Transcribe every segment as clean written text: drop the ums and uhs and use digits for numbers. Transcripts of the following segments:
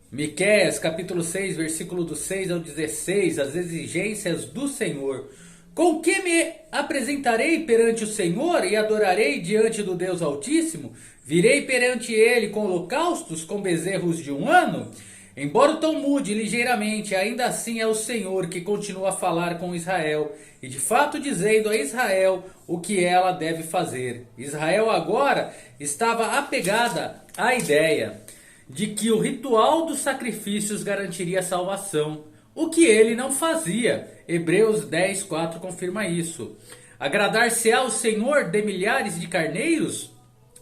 Miqueias, capítulo 6, versículo do 6 ao 16, as exigências do Senhor. Com que me apresentarei perante o Senhor e adorarei diante do Deus Altíssimo? Virei perante ele com holocaustos, com bezerros de um ano? Embora o tom mude ligeiramente, ainda assim é o Senhor que continua a falar com Israel, e de fato dizendo a Israel o que ela deve fazer. Israel agora estava apegada à ideia de que o ritual dos sacrifícios garantiria a salvação, o que ele não fazia. Hebreus 10:4 confirma isso. Agradar-se-á o Senhor de milhares de carneiros,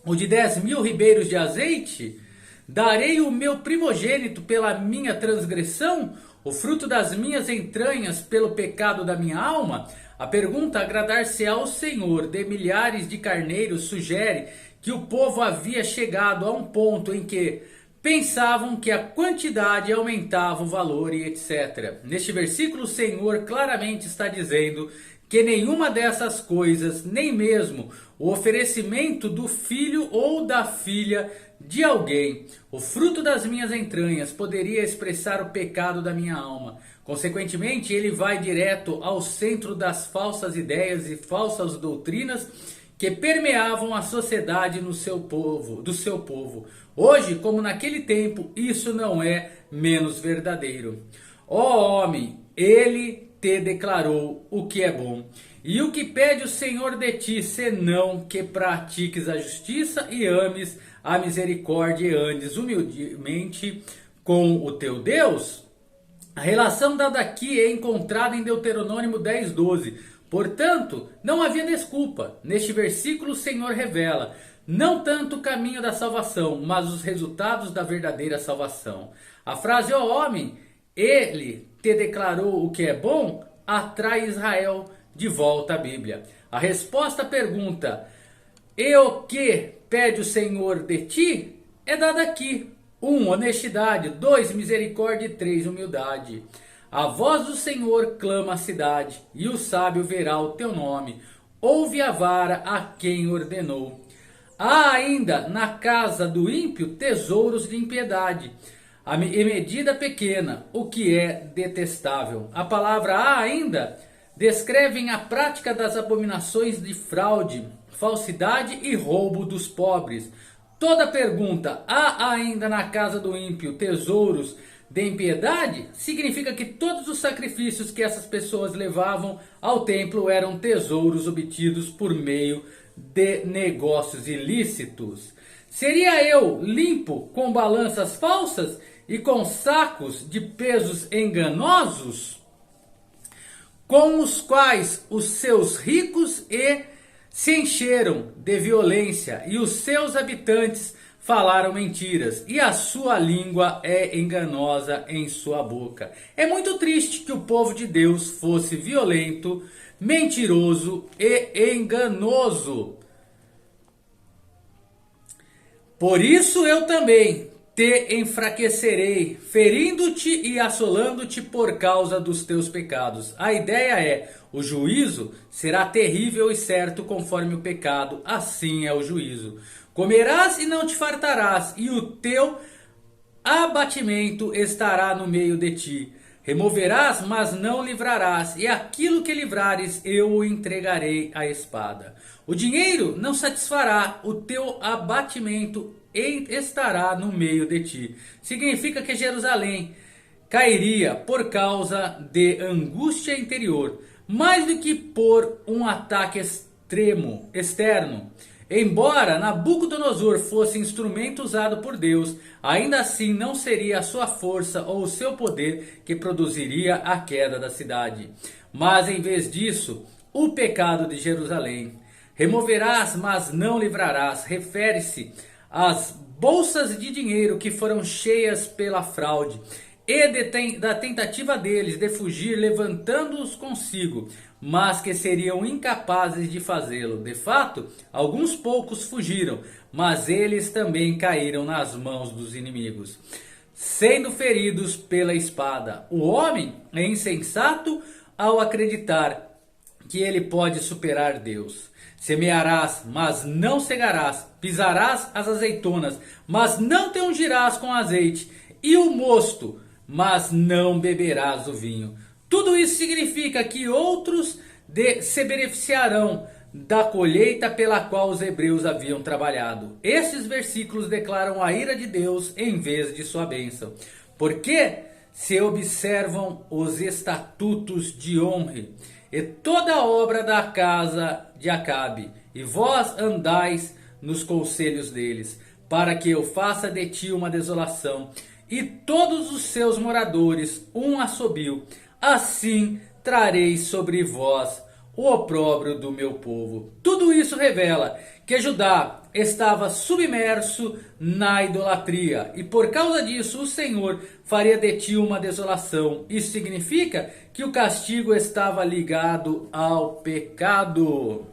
ou de 10.000 ribeiros de azeite? Darei o meu primogênito pela minha transgressão, o fruto das minhas entranhas pelo pecado da minha alma? A pergunta agradar-se ao Senhor de milhares de carneiros sugere que o povo havia chegado a um ponto em que pensavam que a quantidade aumentava o valor e etc. Neste versículo, o Senhor claramente está dizendo que nenhuma dessas coisas, nem mesmo o oferecimento do filho ou da filha de alguém, o fruto das minhas entranhas, poderia expressar o pecado da minha alma. Consequentemente, ele vai direto ao centro das falsas ideias e falsas doutrinas que permeavam a sociedade do seu povo. Hoje, como naquele tempo, isso não é menos verdadeiro. Ó homem, ele te declarou o que é bom. E o que pede o Senhor de ti, senão que pratiques a justiça e ames a misericórdia e andes humildemente com o teu Deus? A relação dada aqui é encontrada em Deuteronômio 10:12. Portanto, não havia desculpa. Neste versículo o Senhor revela não tanto o caminho da salvação, mas os resultados da verdadeira salvação. A frase, ó homem, ele te declarou o que é bom, atrai Israel de volta à Bíblia. A resposta à pergunta, e o que pede o Senhor de ti, é dada aqui. 1. Honestidade. 2. Misericórdia. 3. Humildade. A voz do Senhor clama a cidade, e o sábio verá o teu nome. Ouve a vara a quem ordenou. Há ainda na casa do ímpio tesouros de impiedade, e medida pequena, o que é detestável. A palavra há ainda descrevem a prática das abominações de fraude, falsidade e roubo dos pobres. Toda pergunta, há ainda na casa do ímpio tesouros de impiedade, significa que todos os sacrifícios que essas pessoas levavam ao templo eram tesouros obtidos por meio de negócios ilícitos. Seria eu limpo com balanças falsas e com sacos de pesos enganosos, com os quais os seus ricos se encheram de violência e os seus habitantes falaram mentiras, e a sua língua é enganosa em sua boca. É muito triste que o povo de Deus fosse violento, mentiroso e enganoso. Por isso eu também te enfraquecerei, ferindo-te e assolando-te por causa dos teus pecados. A ideia é, o juízo será terrível e certo conforme o pecado, assim é o juízo. Comerás e não te fartarás, e o teu abatimento estará no meio de ti. Removerás, mas não livrarás, e aquilo que livrares eu o entregarei à espada. O dinheiro não satisfará, o teu abatimento estará no meio de ti. Significa que Jerusalém cairia por causa de angústia interior, mais do que por um ataque externo. Embora Nabucodonosor fosse instrumento usado por Deus, ainda assim não seria a sua força ou o seu poder que produziria a queda da cidade. Mas em vez disso, o pecado de Jerusalém. Removerás, mas não livrarás, refere-se às bolsas de dinheiro que foram cheias pela fraude e da tentativa deles de fugir levantando-os consigo, mas que seriam incapazes de fazê-lo. De fato, alguns poucos fugiram, mas eles também caíram nas mãos dos inimigos, sendo feridos pela espada. O homem é insensato ao acreditar que ele pode superar Deus. Semearás, mas não cegarás. Pisarás as azeitonas, mas não te ungirás com azeite. e o mosto, mas não beberás o vinho. Tudo isso significa que outros se beneficiarão da colheita pela qual os hebreus haviam trabalhado. Estes versículos declaram a ira de Deus em vez de sua bênção. Porque se observam os estatutos de Omri e toda a obra da casa de Acabe, e vós andais nos conselhos deles, para que eu faça de ti uma desolação, e todos os seus moradores um assobio, assim trarei sobre vós o opróbrio do meu povo. Tudo isso revela que Judá estava submerso na idolatria, e por causa disso o Senhor faria de ti uma desolação. Isso significa que o castigo estava ligado ao pecado.